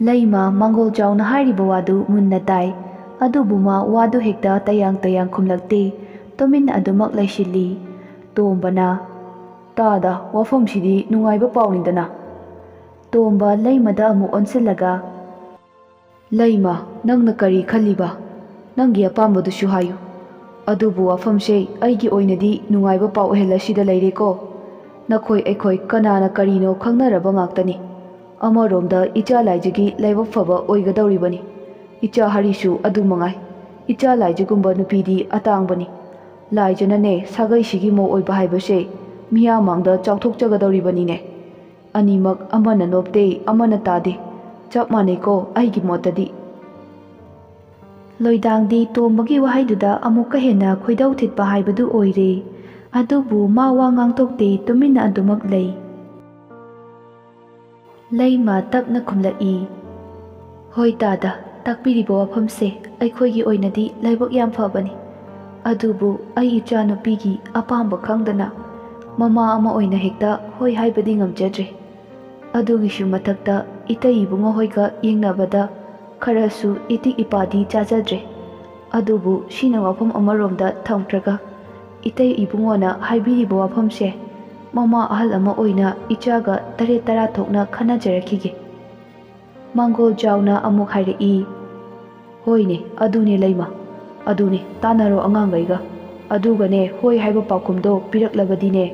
Layma Mangal Jauna hariba wadu munna tai adubu ma wadu hekta tayang khumlakte tomin adumak laishili tombana tada wafam sidi nungaiba paunidana tomba laymada amu onsilaga layma nangna kari khaliba nangi apambadushu hayu adubu wafamse aigi oinadi nungaiba pau helasida laireko nakhoi ekhoi kanana karino khangnaraba ngaktani amaromda icha laijagi laibafwba oigadoribani icha harisu adu mangai icha laijagumba nupidi atangbani laijanane sagai sigi mo oiba haibase miyamangda chauthokchagadoribani ne animak amana nopte amana tade chap maneko aigi motadi loidangdi tombagi wahaiduda amukka henna khoidau thitpa haibadu oire adubu ma wa ngangtokte tumina adumak lei layma tapna khumlai hoi tada takpiribo wafamse aikhoigi oinadi laibak yam fabani adubu ai icha nupigi apamba khangdana mama ama oina hekta hoi haibadi ngamjadre adugishu mathakta itai ibungo hoiga yengnabada kharasu itik ipadi chajadre adubu shina wafam amaromda thamtraga itai ibungona haibiribo wafamse mama ahal ama oina ichaga tara thokna khanajarakige Mangal Jauna amuk hairei hoine adune layma adune tanaro angangaiga adugane hoi haiba paukumdo piraklabadine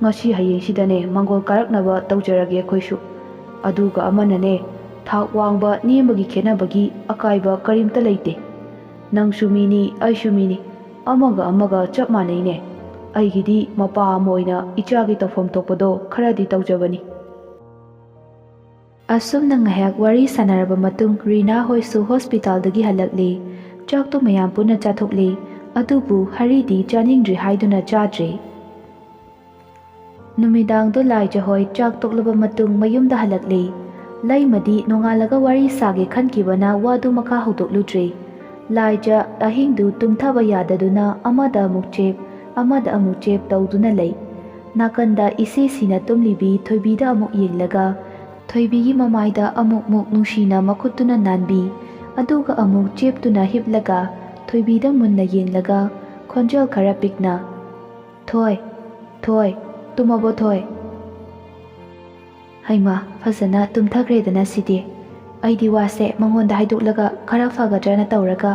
ngasi hayengsidane Mangal karaknaba tawjarage khoisu aduga amanane thak wangba niembagi khenabagi akaiba karimta leite nangsu mini aishu mini amaga chap manaine aigidi mapa amoina ichagi tawfam tokpado kharadi tawjabani asumna ngahak wari sanaraba matung Rina hoisu hospital dagi halakli chakto mayam puna chathokli adubu haridi chaningdri hyduna chadre numidang do laija hoi chak toklaba matung mayumda halakli laimadi nongalaga wari sage khankibana wadu makha hodokludre laija ahingdu tumthaba yadaduna amada amuk chep tawduna lei nakanda ise sina tumlibi thoibida amuk yenglaga thoibigi mamaida amuk nungshina makhutuna nanbi aduga amuk cheptuna hiplaga thoibida munna yenglaga khonjal khara pikna thoi tumabo thoi haima fazana tumthagredana sidi aidi wase mangonda haidoklaga khara fagadrana tawraga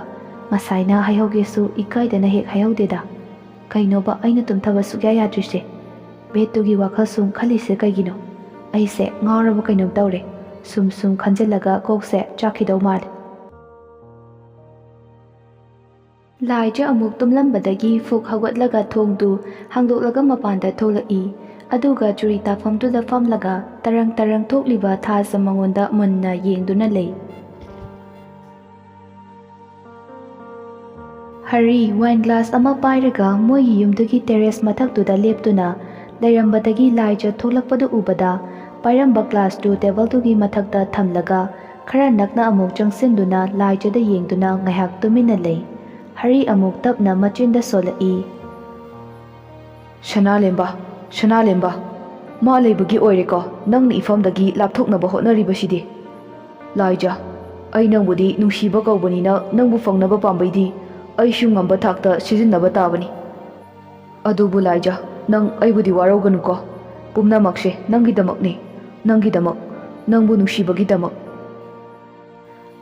masaina haihaugesu ikaidana hek haihudeda kainoba aina tumthaba sugya yadrise betugi wakhasum khalise kaigino aise ngauraba kainom tawre sum khanjelaga kokse chakhidau mal laija amuk tumlambadagi fuk hagwatlaga thongdu hangdoklaga mapanda tholai aduga churi tafamtuda famlaga tarang thokliba thasa mangonda munna yengduna lei hari wine glass ama pairaga moigi yumdugi terrace mathaktuda leptuna lairambadagi laija tholakpadu ubada pairamba glass tu table tugi mathakta thamlaga khara nakna amuk changsinduna laijada yengduna ngahak tumina lei hari amuk tapna machinda solai shana lemba ma leibagi oireko nangna ifamdagi lapthoknaba hotnaribasidi laija ai nangbudi nungsiba kaubani nangbu fangnaba pambaidi aishu ngamba thakta sijinnaba tabani adubu laija nang aibudi warauganuko pumnamakse nangidamakni nangbu nungsibagi-damak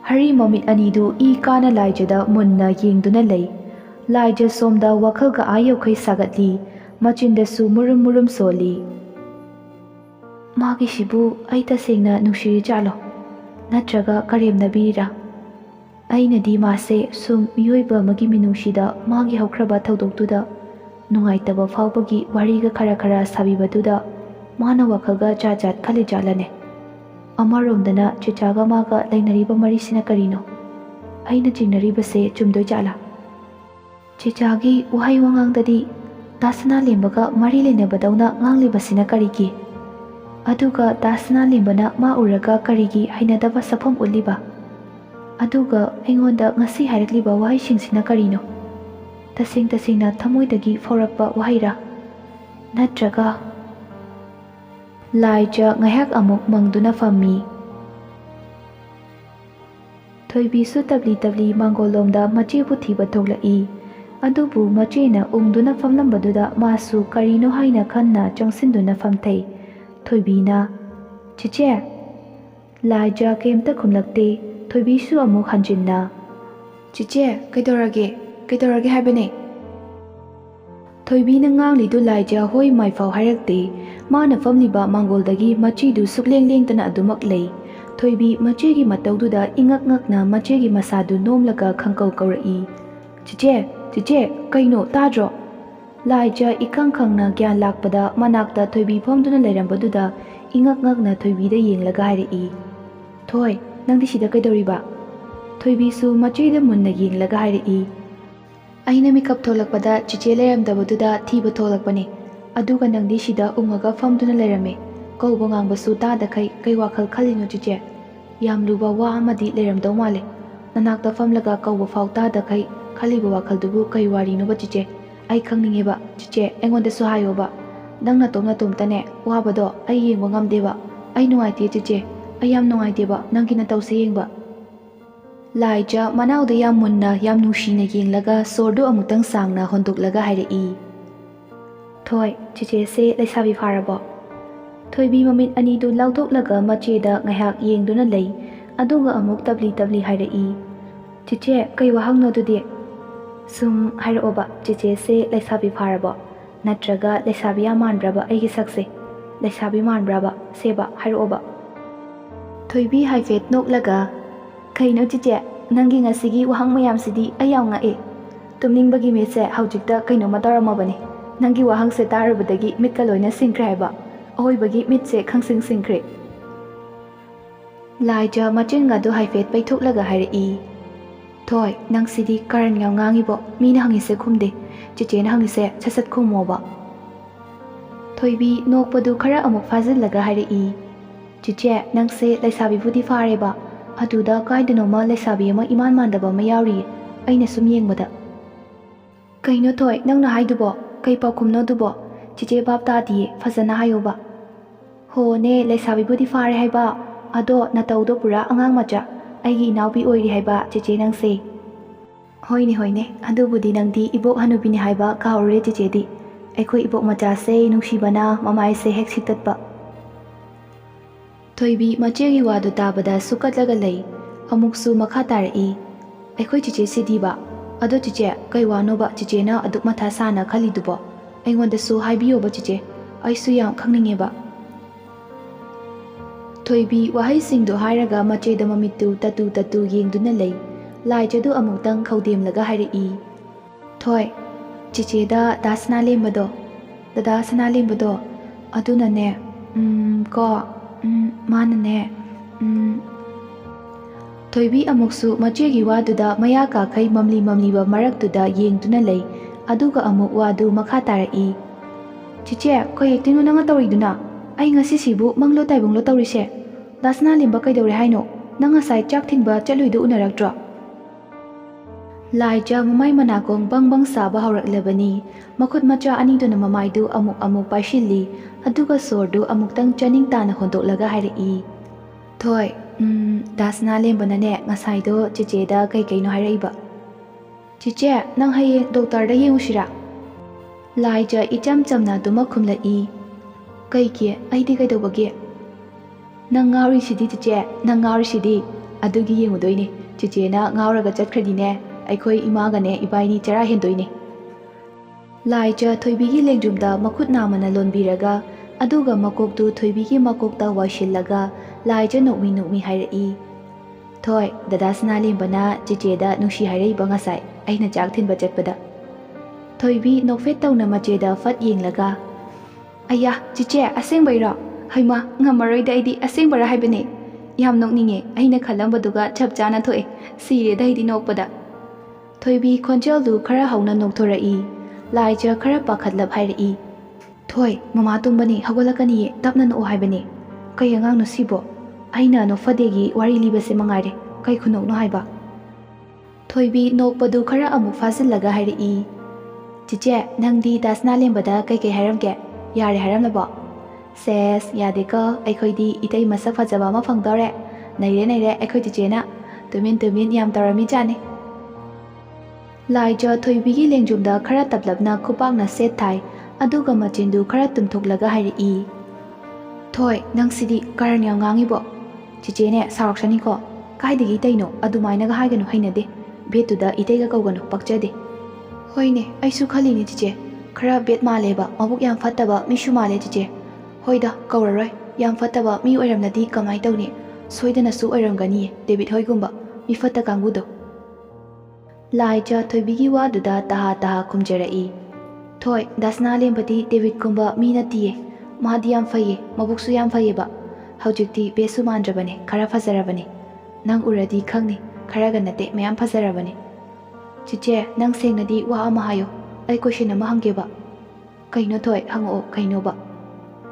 hari mamit anidu I kana laijada munna yengduna lei laija somda wakhalga ayaukhai sagatli machindasu murum soli magi sibu ai tasengna nungsiri jalo natraga karemnabira ainadi mase sum miyoiba magi minushida magi haukraba thaudoktuda nungaitaba faubagi wariga khara sabibaduda mana wakhalga jajat khali jalane amaromdana chichaga maga lainariba marisina karino aina jingnaribase chumdoi jala chichagi uhai wangangdadi dasana lembaga mari lenebadawna nganglibasina karigi aduga dasana lembana ma uraga karigi hainadaba safam uliba aduga aingonda ngasi hairakliba wahaishingsina karino tasengna thamoidagi faurakpa wahaira natraga laija ngahak amuk mangduna fami Thoibisu tabli Mangolomda machebu thiba thoklaki. Adubu machena ungduna famlambaduda masu karino haina khanna changsinduna famthei. Thoibina chiche laija kemta khumlakte. Thoibisu amuk hanjinna chiche kaidorage haibane. Thoibina nganglidu laija hoi maifau hairakte. Mana famliba Mangoldagi machidu sukleng-lengtana adumak lei. Thoibi machegi mataududa ingak-ngakna machegi masadu nomlaga khangkau kauraki. Chiche kaino tadro. Laija ikang-khangna gyan lakpada manakta Thoibi phomduna leirambaduda ingak-ngakna Thoibida yenglaga hairaki. Thoi nangdi sida kaidoriba. Thoibisu macheda munna yenglaga hairaki. Aina mikap tholakpada chiche leiramdabaduda thiba tholakpane. Aduga nangdi sida ungaga famduna leirame. Kauba ngangbasu tadakai kai wakhal khalino chiche. Yam luba wa amadi leiramdau male. Nanakta famlaga kauba fau tadakai khaliba wakhaldubu kai warino ba chiche. Ai khangningeba chiche engondasu hayoba. Nangna tomtane wabado ai yengba ngamdeba. Ai nungaite chiche. Ai yam nungaiteba nangkina tause yengba. Laija manauda yam munna yam nushina yenglaga sordu amutang sangna hondoklaga hairaki. Thoi chiche se leisabi farabo. Thoibi mamit anidu lauthoklaga macheda ngahak yengduna lei. Aduga amuk tabli hairaki. Chiche kai wahangno dudi. Sum hairoba chiche se leisabi farabo. Natraga leisabi manbraba aigi sakse. Leisabi manbraba seba hairoba. Thoibi haifet noklaga. Kaino chiche nangi ngasigi wahang mayamsidi ayaw nga e. Tumningbagi metse haujikta kaino mataramabani. Nangi wahang se tarabadagi mitka loina singkre haiba. Ahoibagi mitse khangsing singkre. Laija machengadu haifet paithoklaga hairaki. Thoi nangsidi karan ngaw ngangibo mina hangise khumde. Chiche na hangise sasat khumoba. Thoibi nokpadu khara amuk fazillaga hairaki. Chiche nangse leisabi budi fareba. Aduda kaidanoma leisabi ama iman mandaba ma yauri. Aina sum yengbada. Kaino thoi nangna haidubo kai paukhumno dubo. Chiche bab tadi fazana hayoba. Ho ne leisabi budi fare haiba. Ado nataudo pura angang macha. Aigi inaubi oiri haiba chiche nangse. Hoine adubudi nangdi ibok hanubini haiba kaure chiche di. Aikoi ibok macha se nungshibana mamai se hek sitatba. Thoibi machegi wadu tabada sukatlaga lei. Amuksu makha taraki. Aikoi chiche sidiba. Ado chiche kai wanoba chiche na aduk matha sana khalidubo. Aingondasu haibiyoba chiche. Aisu yam khangningeba. Thoibi wahaisingdo hairaga macheda mamitu tatu yengduna lei. Laijadu amuktang khaudemlaga hairaki. Thoi chicheda dasna lembado. Dada sana lembado. Adunane manane Thoibi amuksu machegi waduda mayaka kai mamli ba maraktuda yengduna lei. Aduga amuk wadu makha taraki. Chiche ko yektingo nanga tawriduna. Ai ngasi sibu manglo taibunglo tawrise. Dasna limba kaidore haino. Nanga sai chak thinba chaluidu unarakdro. Laija mamai manakong bang saba hawraklabani. Makhut macha aniduna mamaidu amuk paishilli. Aduga sordu amuktang chaning tana hondoklaga hairaki. Thoi dasna lembanane ngasaido chicheda kai kaino hairaiba. Chiche nang haye doctor da yengusira. Laija icham chamna duma khumlai. Kaiki aidi kaidobage. Nang ngauri sidi chiche nang ngauri sidi adugi yengudoine. Chiche na ngauraga chatkradine aikoi imagane ibaini chara hendoine. Laija Thoibigi lengdumda makhut namana lonbiraga aduga makoktu Thoibigi makokta washillaga Laija nokmi hairaki. Thoi dadasna lembana chicheda nungshi hairaiba ngasai aina chak thinba chatpada. Thoibi nokfet tawna macheda fat yenglaga. Aya chiche asengbaira. Haima ngamaroida aidi asengbara haibane. Yam nokninge aina khalambaduga chap chana thoe. Sire daidi nokpada. Thoibi khonjeldu khara hauna nokthoraki. Laija khara pakhatlap hairaki. Thoi mama tumbani hagolakani tapna no haibane. Kai angang no sibo. Aina no fadegi wari libase mangaire. Kai khunok no haiba. Thoibi nokpadu khara amuk fazillaga hairaki. Chiche nangdi dasna lembada kai hairamge. Yare hairamlabo. Ses yadeka aikhoidi itai masak fajaba ma phangdore. Naire aikoi chichena tumin yam tarami jani. Laija thoibigi lengjumda khara tablapna khupakna set thai aduga machindu khara tumthoklaga hairi. Thoi nangsidi karan yam ngangibo. Chiche ne saraksani ko kaidigi taino adumaina ga haiganu hainade betuda itaiga kauganu pakjade. Hoine aisu khalini chiche khara bet maleba mabuk yam fattaba mishu male chiche. Hoida kauraroi yam fattaba mi oiramnadi kamai tawni soidana su oiramgani David hoigumba mi fatta kangudo. Laija thoibigi waduda taha kumjarai. Thoi dasna lembadi David kumba mi natiye madi yam faye mabuksu yam fayeba. Haujikti besu mandrabane khara fazarabane. Nang uradi khangni khara ganate mayam fazarabane. Chiche nang sengnadi wa ama hayo ai question ama hangeba. Kaino thoi hango kaino ba.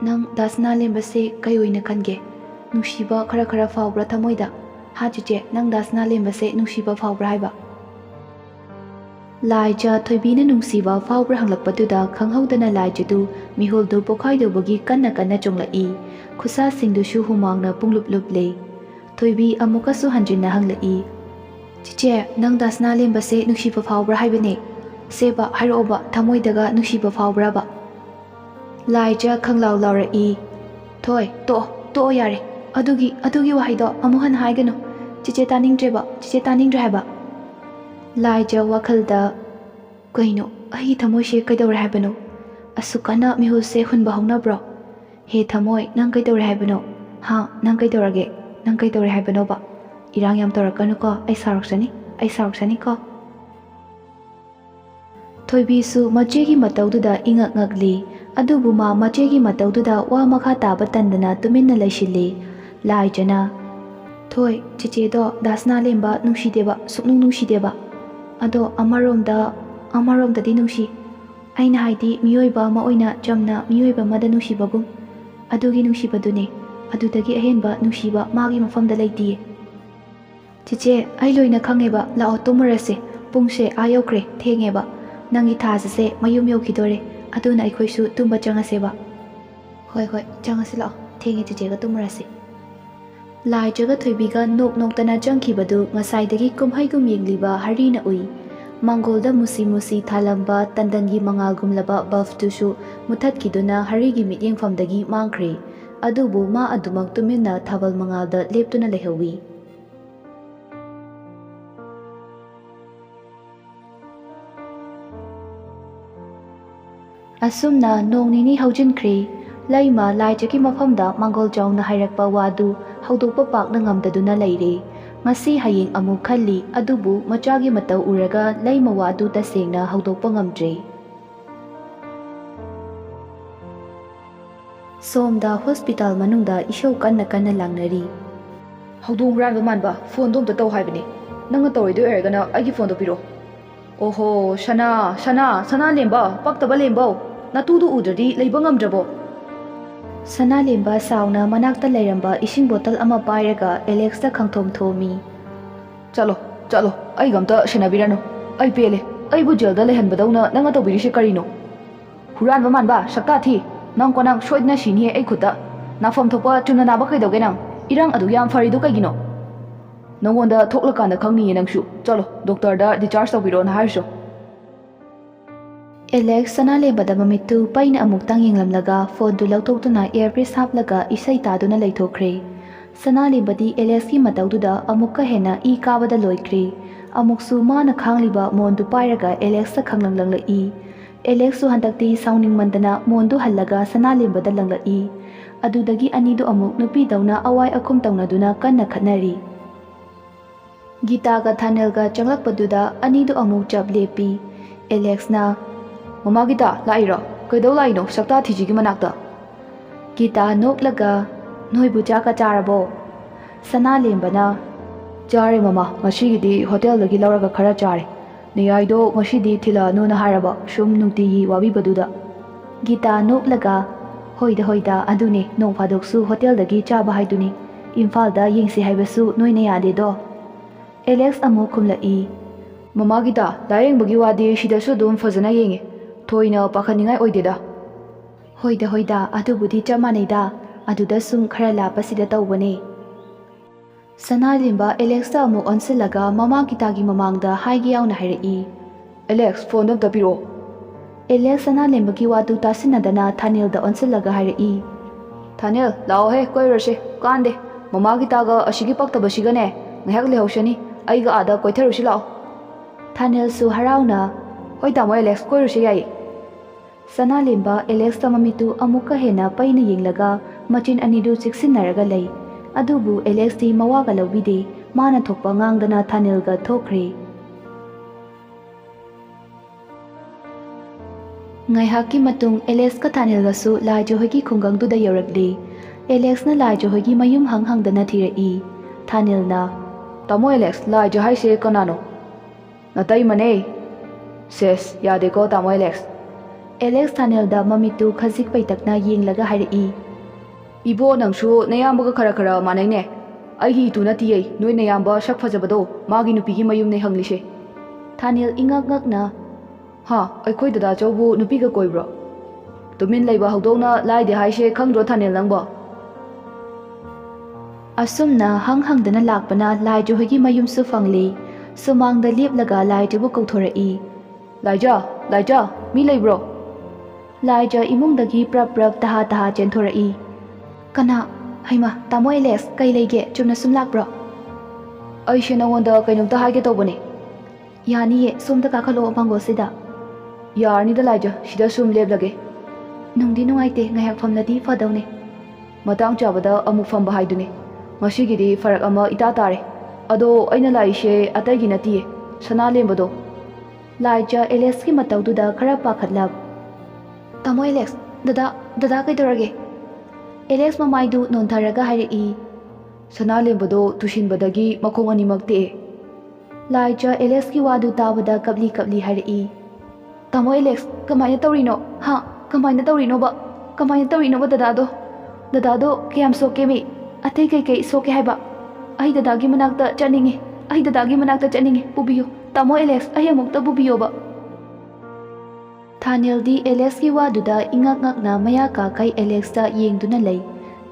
Nang dasna lembase kayoina khange nushiba khara faubra thamoida. Ha chiche nang dasna lembase nushiba faubra haiba. Laija thoibina nungsiba faubra hanglakpaduda khanghaudana laijadu mihuldu pokhaidubagi kanna chonglai. Khusa singdushu humangna punglup lei. Thoibi amukasu hanjinna hanglai. Chiche nang dasna lembase nushiba faubra haibane. Seba hairoba thamoidaga nushiba faubra ba. Laija khanglaw laurai. Thoi to yare. Adugi wahaido amuhan haiganu. Chiche taningdre haiba. Laija wakhalda kaino ai thamoi she kaidawra haibano. Asukana mihulse hunba hongnabro. He thamoi nang kaidawra haibano. Ha nang kaidawrage nang kaidawra haibano ba. Irang yam torakanu ko ai saraksani ko. Thoibisu machegi mataududa ingak ngakli. Adubu ma machegi mataududa wa makha taba tandana tuminna laishili. Laijana thoi chiche do dasna lemba nungshideba suknung nungshideba. Ado amaromda di nungshi. Aina haidi miyoiba ma oina jamna miyoiba mada nungsibagum. Adugi nungsibadune. Adudagi ahenba nungshiba magi mafamda laitiye. Chiche ai loina khangeba lao tumurase pungse ayokre thengeba. Nangi thasase mayum yokhidore. Aduna aikhoisu tumba changaseba. Hoi changase lao thenge chiche ga tumurase. Laijaga thoibiga noktana changkhibadu ngasaidagi kumhaigum yengliba harina ui. Mangolda musi thalamba tandangi mangalgumlaba bufftusu muthatkiduna harigi mityengfamdagi mangkhre. Adubu ma adumak tuminna thabal mangalda leptuna lehawi. Asumna nong nini haujinkhre. Laima laijagi mafamda mangol jawna hairakpa wadu haudokpa pakna ngamdaduna leire. Ngasi hayeng amuk khalli adubu machagi matau uraga laima wadu tasengna haudokpa ngamdre. Somda hospital manungda ishaw kanna langnari. Haudong ranba manba phone dom ta taw haibani. Nanga tawrido ergana agi phone do piro. Oho sana lemba paktaba lembo. Natudu udradi leiba ngamdrabo. Sana lemba sauna manakta leiramba ising bottle ama pairaga Alex da khangthom thomi. Chalo ai gamta shenabirano. Ai pele ai bu jail da lehanbadawna nanga tawbirise karino. Huranba manba sakta thi nang konang soidna sini ai khuta. Nafam thopa chuna naba kaidawge nang irang adu yam farido kaigino. Nangonda thoklakanda khangni nangshu. Chalo doctor da discharge tawbiro na hairso. Alex sana lembada mamitu paina amuktang yenglamlaga phone du lautoktuna earpiece haplaga isai taduna leithokre. Sana lembadi Alex ki mataududa amukka hena I kabada loikre. Amuksu mana khangliba mondu pairaga Alex ta khanglanglai. Alex su handakti sounding mandana mondu hallaga sana lembada langlai. Adudagi anidu amuk nupi dauna awai akum taunaduna kanna khatnari. Gita ga Thanel ga changlakpaduda anidu amuk chap lepi. Alex na Mama Gita lairo kaidau laino sakta thijigi manakta. Gita noklaga noibu chaka charabo. Sana lembana Chare mama ngashigidi hotel dagi lauraga khara chare. Niyaido ngashidi thila nuna haraba shum nutigi wabibaduda. Gita noklaga hoida adune nong phadoksu hotel dagi chaba haiduni. Imphal da yengsi haibasu noina yade do. Alex amu khumlai. Mama Gita layeng bagi wadi shidasu dum fazana yenge. Thoina pakhaningai oideda. Hoida adubudi chamaneda aduda sum khara lapasida tawbane. ꯁꯅꯥꯂꯦꯝꯕ ꯑꯦꯂꯦꯛꯁꯇ ꯑꯃꯨꯛ ꯑꯣꯟꯁꯤꯜꯂꯒ ꯃꯃꯥ ꯒꯤꯇꯥꯒꯤ ꯃꯃꯥꯡꯗ ꯍꯥꯏꯒꯦ ꯌꯥꯎꯅ ꯍꯥꯏꯔꯛꯏ꯫ Alex ꯐꯣꯟꯗꯣ ꯑꯝꯇ ꯄꯤꯔꯛꯑꯣ꯫ Alex ꯁꯅꯥꯂꯦꯝꯕꯒꯤ ꯋꯥꯗꯨ ꯇꯥꯁꯤꯟꯅꯗꯅ ꯊꯥꯅꯦꯜꯗ ꯑꯣꯟꯁꯤꯜꯂꯒ ꯍꯥꯏꯔꯛꯏ꯫ ꯊꯥꯅꯦꯜ ꯂꯥꯛꯑꯣꯍꯦ ꯀꯣꯏꯔꯨꯔꯁꯦ ꯀꯥꯟꯗꯦ ꯃꯃꯥ ꯒꯤꯇꯥꯒ ꯑꯁꯤꯒꯤ ꯄꯛꯇꯕꯁꯤꯒꯅꯦ ꯉꯥꯏꯍꯥꯛ ꯂꯩꯍꯧꯁꯅꯤ ꯑꯩꯒ ꯑꯥꯗ ꯀꯣꯏꯊꯔꯨꯁꯤ ꯂꯥꯛꯑꯣ꯫ ꯊꯥꯅꯦꯜꯁꯨ ꯍꯔꯥꯎꯅ ꯍꯣꯏ ꯇꯥꯃꯣ ꯑꯦꯂꯦꯛꯁ ꯀꯣꯏꯔꯨꯁꯦ ꯌꯥꯏꯌꯦ꯫ ꯁꯅꯥꯂꯦꯝꯕ ꯑꯦꯂꯦꯛꯁꯇ ꯃꯃꯤꯠꯇꯨ ꯑꯃꯨꯛꯀ ꯍꯦꯟꯅ ꯄꯩꯅ ꯌꯦꯡꯂꯒ ꯃꯆꯤꯟ ꯑꯅꯤꯗꯨ ꯆꯦꯛꯁꯤꯟꯅꯔꯒ ꯂꯩ꯫ ꯑꯗꯨꯕꯨ ꯑꯦꯂꯦꯛꯁꯇꯤ ꯃꯋꯥꯒ ꯂꯧꯕꯤꯗꯦ꯫ ꯃꯥꯅ ꯊꯣꯛꯄ ꯉꯥꯡꯗꯅ ꯊꯥꯅꯦꯜꯒ ꯊꯣꯛꯈ꯭ꯔꯦ꯫ ꯉꯥꯏꯍꯥꯛꯀꯤ ꯃꯇꯨꯡ ꯑꯦꯂꯦꯛꯁꯀ ꯊꯥꯅꯦꯜꯒꯁꯨ ꯂꯥꯏꯖꯍꯣꯏꯒꯤ ꯈꯨꯡꯒꯪꯗꯨꯗ ꯌꯧꯔꯛꯂꯦ꯫ ꯑꯦꯂꯦꯛꯁꯅ ꯂꯥꯏꯖꯍꯣꯏꯒꯤ ꯃꯌꯨꯝ ꯍꯪꯗꯅ ꯊꯤꯔꯛꯏ꯫ ꯊꯥꯅꯦꯜꯅ ꯇꯥꯃꯣ ꯑꯦꯂꯦꯛꯁ ꯂꯥꯏꯖ ꯍꯥꯏꯁꯦ ꯀꯅꯥꯅꯣ? ꯅꯇꯩꯃꯅꯦ꯫ ꯁꯦꯁ ꯌꯥꯗꯦꯀꯣ ꯇꯥꯃꯣ ꯑꯦꯂꯦꯛꯁ꯫ ꯑꯦꯂꯦꯛꯁ ꯊꯥꯅꯦꯜꯗ ꯃꯃꯤꯠꯇꯨ ꯈꯖꯤꯛ ꯄꯩꯇꯛꯅ ꯌꯦꯡꯂꯒ ꯍꯥꯏꯔꯛꯏ꯫ ꯏꯕꯣ ꯅꯪꯁꯨ ꯅꯌꯥꯝꯕꯒ ꯈꯔ ꯃꯥꯟꯅꯩꯅꯦ꯫ ꯑꯩꯒꯤ ꯏꯇꯨ ꯅꯠꯇꯤꯌꯦ ꯅꯣꯏ ꯅꯌꯥꯝꯕ ꯁꯛ ꯐꯖꯕꯗꯣ ꯃꯥꯒꯤ ꯅꯨꯄꯤꯒꯤ ꯃꯌꯨꯝꯅꯦ ꯍꯪꯂꯤꯁꯦ꯫ ꯊꯥꯅꯦꯜ ꯏꯉꯛ ꯉꯛꯅ ꯍꯥ ꯑꯩꯈꯣꯏ ꯗꯗꯥꯆꯧꯕꯨ ꯅꯨꯄꯤꯒ ꯀꯣꯏꯕ꯭ꯔꯣ? ꯇꯨꯃꯤꯟ ꯂꯩꯕ ꯍꯧꯗꯣꯡꯅ ꯂꯥꯏꯗꯦ ꯍꯥꯏꯁꯦ ꯈꯪꯗ꯭ꯔꯣ ꯊꯥꯅꯦꯜ ꯅꯪꯕꯣ? ꯑꯁꯨꯝꯅ ꯍꯪꯗꯅ ꯂꯥꯛꯄꯅ ꯂꯥꯏꯖꯍꯣꯏꯒꯤ ꯃꯌꯨꯝꯁꯨ ꯐꯪꯂꯦ꯫ ꯁꯨꯃꯥꯡꯗ ꯂꯦꯞꯂꯒ ꯂꯥꯏꯖꯕꯨ ꯀꯧꯊꯣꯔꯛꯏ꯫ ꯂꯥꯏꯖ ꯃꯤ ꯂꯩꯕ꯭ꯔꯣ? ꯂꯥꯏꯖ ꯏꯃꯨꯡꯗꯒꯤ ꯄ꯭ꯔꯞ ꯇꯍꯥ ꯆꯦꯟꯊꯣꯔꯛꯏ꯫ ꯀꯅꯥ? ꯍꯩꯃꯥ ꯇꯥꯃꯣ ꯑꯦꯂꯦꯛꯁ ꯀꯩ ꯂꯩꯒꯦ ꯆꯨꯝꯅ ꯁꯨꯝ ꯂꯥꯛꯄ꯭ꯔꯣ? ꯑꯩꯁꯦ ꯅꯉꯣꯟꯗ ꯀꯩꯅꯣꯝꯇ ꯍꯥꯏꯒꯦ ꯇꯧꯕꯅꯦ꯫ ꯌꯥꯅꯤꯌꯦ ꯁꯣꯝꯗ ꯀꯥꯈꯠꯂꯛꯑꯣ ꯃꯥꯡꯒꯣꯜꯁꯤꯗ꯫ ꯌꯥꯔꯅꯤꯗ ꯂꯥꯏꯖ ꯁꯤꯗ ꯁꯨꯝ ꯂꯦꯞꯂꯒꯦ꯫ ꯅꯨꯡꯗꯤ ꯅꯨꯡꯉꯥꯏꯇꯦ ꯉꯥꯏꯍꯥꯛ ꯐꯝꯂꯗꯤ ꯐꯗꯧꯅꯦ꯫ ꯃꯇꯥꯡ ꯆꯥꯕꯗ ꯑꯃꯨꯛ ꯐꯝꯕ ꯍꯥꯏꯗꯨꯅꯤ꯫ ꯉꯁꯤꯒꯤꯗꯤ ꯐꯔꯛ ꯑꯃ ꯏꯇꯥ ꯇꯥꯔꯦ꯫ ꯑꯗꯣ ꯑꯩꯅ ꯂꯥꯛꯏꯁꯦ ꯑꯇꯩꯒꯤ ꯅꯠꯇꯤꯌꯦ ꯁꯅꯥꯂꯦꯝꯕꯗꯣ꯫ ꯂꯥꯏꯖ ꯑꯦꯂꯦꯛꯁꯀꯤ ꯃꯇꯧꯗꯨꯗ ꯈꯔ ꯄꯥꯈꯠꯂꯞ ꯇꯥꯃꯣ ꯑꯦꯂꯦꯛꯁ ꯗꯗꯥ ꯀꯩꯗꯧꯔꯒꯦ? ꯑꯦꯂꯦꯛꯁ ꯃꯃꯥꯏꯗꯨ ꯅꯣꯟꯊꯔꯒ ꯍꯥꯏꯔꯛꯏ꯫ ꯁꯅꯥꯂꯦꯝꯕꯗꯣ ꯇꯨꯁꯤꯟꯕꯗꯒꯤ ꯃꯈꯣꯡ ꯑꯅꯤꯃꯛ ꯇꯦꯛꯑꯦ꯫ ꯂꯥꯏꯖ ꯑꯦꯂꯦꯛꯁꯀꯤ ꯋꯥꯗꯨ ꯇꯥꯕꯗ ꯀꯞꯂꯤ ꯍꯥꯏꯔꯛꯏ꯫ ꯇꯥꯃꯣ ꯑꯦꯂꯦꯛꯁ ꯀꯃꯥꯏꯅ ꯇꯧꯔꯤꯅꯣ? ꯀꯃꯥꯏꯅ ꯇꯧꯔꯤꯅꯣꯕ ꯗꯗꯥꯗꯣ ꯀꯌꯥꯝ ꯁꯣꯛꯀꯦꯃꯤ? ꯑꯇꯩ ꯀꯩꯀꯩ ꯁꯣꯛꯀꯦ ꯍꯥꯏꯕ? ꯑꯩ ꯗꯗꯥꯒꯤ ꯃꯅꯥꯛꯇ ꯆꯠꯅꯤꯡꯉꯦ ꯄꯨꯕꯤꯌꯨ ꯇꯥꯃꯣ ꯑꯦꯂꯦꯛꯁ ꯑꯩ ꯑꯃꯨꯛꯇ ꯄꯨꯕꯤꯌꯣꯕ꯫ ꯊꯥꯅꯦꯜꯗꯤ ꯑꯦꯂꯦꯛꯁꯀꯤ ꯋꯥꯗꯨꯗ ꯏꯉꯛ ꯉꯛꯅ ꯃꯌꯥ ꯀꯥꯈꯩ ꯑꯦꯂꯦꯛꯁꯇ ꯌꯦꯡꯗꯨꯅ ꯂꯩ꯫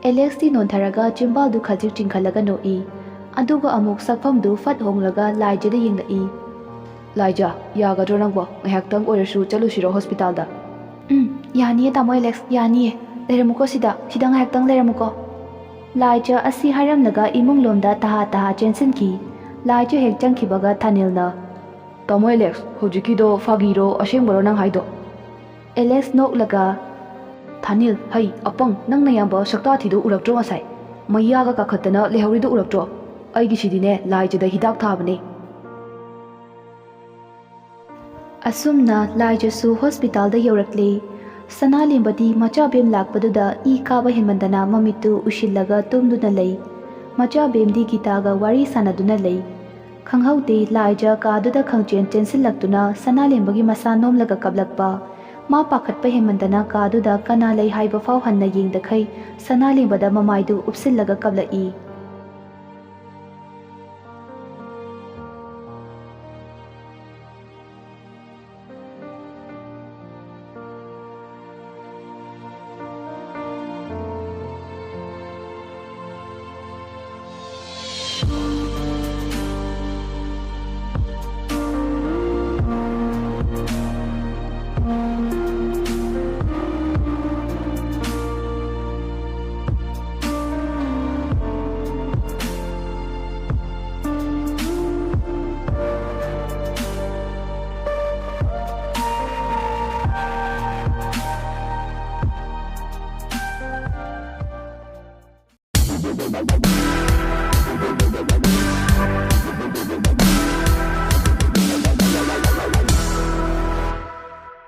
ꯑꯦꯂꯦꯛꯁꯇꯤ ꯅꯣꯟꯊꯔꯒ ꯆꯤꯝꯕꯥꯜꯗꯨ ꯈꯖꯤꯛ ꯆꯤꯡꯈꯠꯂꯒ ꯅꯣꯛꯏ꯫ ꯑꯗꯨꯒ ꯑꯃꯨꯛ ꯁꯛꯐꯝꯗꯨ ꯐꯠ ꯍꯣꯡꯂꯒ ꯂꯥꯏꯖꯗ ꯌꯦꯡꯂꯛꯏ꯫ ꯂꯥꯏꯖ ꯌꯥꯒꯗ꯭ꯔꯣ ꯅꯪꯕꯣ ꯉꯥꯏꯍꯥꯛꯇꯪ ꯑꯣꯏꯔꯁꯨ ꯆꯠꯂꯨꯁꯤꯔꯣ ꯍꯣꯁꯄꯤꯇꯥꯜꯗ? ꯌꯥꯅꯤꯌꯦ ꯇꯥꯃꯣ ꯑꯦꯂꯦꯛꯁ ꯌꯥꯅꯤꯌꯦ꯫ ꯂꯩꯔꯝꯃꯨꯀꯣ ꯁꯤꯗ ꯉꯥꯏꯍꯥꯛꯇꯪ ꯂꯩꯔꯝꯃꯨꯀꯣ꯫ ꯂꯥꯏꯖ ꯑꯁꯤ ꯍꯥꯏꯔꯝꯂꯒ ꯏꯃꯨꯡꯂꯣꯝꯗ ꯇꯍꯥ ꯆꯦꯟꯁꯤꯟꯈꯤ꯫ ꯂꯥꯏꯖ ꯍꯦꯛ ꯆꯪꯈꯤꯕꯒ ꯊꯥꯅꯦꯜꯅ ꯇꯥꯃꯣ ꯑꯦꯂꯦꯛꯁ ꯍꯧꯖꯤꯛꯀꯤꯗꯣ ꯐꯥꯒꯤꯔꯣ ꯑꯁꯦꯡꯕꯔꯣ ꯅꯪ ꯍꯥꯏꯗꯣ? ꯑꯦꯂꯦꯛꯁ ꯅꯣꯛꯂꯒ ꯊꯥꯅꯦꯜ ꯍꯩ ꯑꯄꯪ ꯅꯪ ꯅꯌꯥꯝꯕ ꯁꯛꯇꯥꯊꯤꯗꯣ ꯎꯔꯛꯇ꯭ꯔꯣ ꯉꯁꯥꯏ? ꯃꯩꯌꯥꯒ ꯀꯥꯈꯠꯇꯅ ꯂꯩꯍꯧꯔꯤꯗꯣ ꯎꯔꯛꯇ꯭ꯔꯣ? ꯑꯩꯒꯤꯁꯤꯗꯤꯅꯦ ꯂꯥꯏꯖꯗ ꯍꯤꯗꯥꯛ ꯊꯥꯕꯅꯦ꯫ ꯑꯁꯨꯝꯅ ꯂꯥꯏꯖꯁꯨ ꯍꯣꯁꯄꯤꯇꯥꯜꯗ ꯌꯧꯔꯛꯂꯦ꯫ ꯁꯅꯥꯂꯦꯝꯕꯗꯤ ꯃꯆꯥꯕꯦꯝ ꯂꯥꯛꯄꯗꯨꯗ ꯏ ꯀꯥꯕ ꯍꯦꯟꯃꯟꯗꯅ ꯃꯃꯤꯠꯇꯨ ꯎꯏꯁꯤꯜꯂꯒ ꯇꯨꯝꯗꯨꯅ ꯂꯩ꯫ ꯃꯆꯥꯕꯦꯝꯗꯤ ꯒꯤꯇꯥꯒ ꯋꯥꯔꯤ ꯁꯥꯟꯅꯗꯨꯅ ꯂꯩ꯫ ꯈꯪꯍꯧꯗꯦ ꯂꯥꯏꯖ ꯀꯥꯗꯨꯗ ꯈꯪꯆꯦꯟ ꯆꯦꯟꯁꯤꯜꯂꯛꯇꯨꯅ ꯁꯅꯥꯂꯦꯝꯕꯒꯤ ꯃꯁꯥ ꯅꯣꯝꯂꯒ ꯀꯞꯂꯛꯄ꯫ ꯃꯥ ꯄꯥꯈꯠꯄ ꯍꯦꯟꯃꯟꯗꯅ ꯀꯥꯗꯨꯗ ꯀꯅꯥ ꯂꯩ ꯍꯥꯏꯕ ꯐꯥꯎ ꯍꯟꯅ ꯌꯦꯡꯗꯈꯩ ꯁꯅꯥꯂꯦꯝꯕꯗ ꯃꯃꯥꯏꯗꯨ ꯎꯞꯁꯤꯜꯂꯒ ꯀꯞꯂꯛꯏ꯫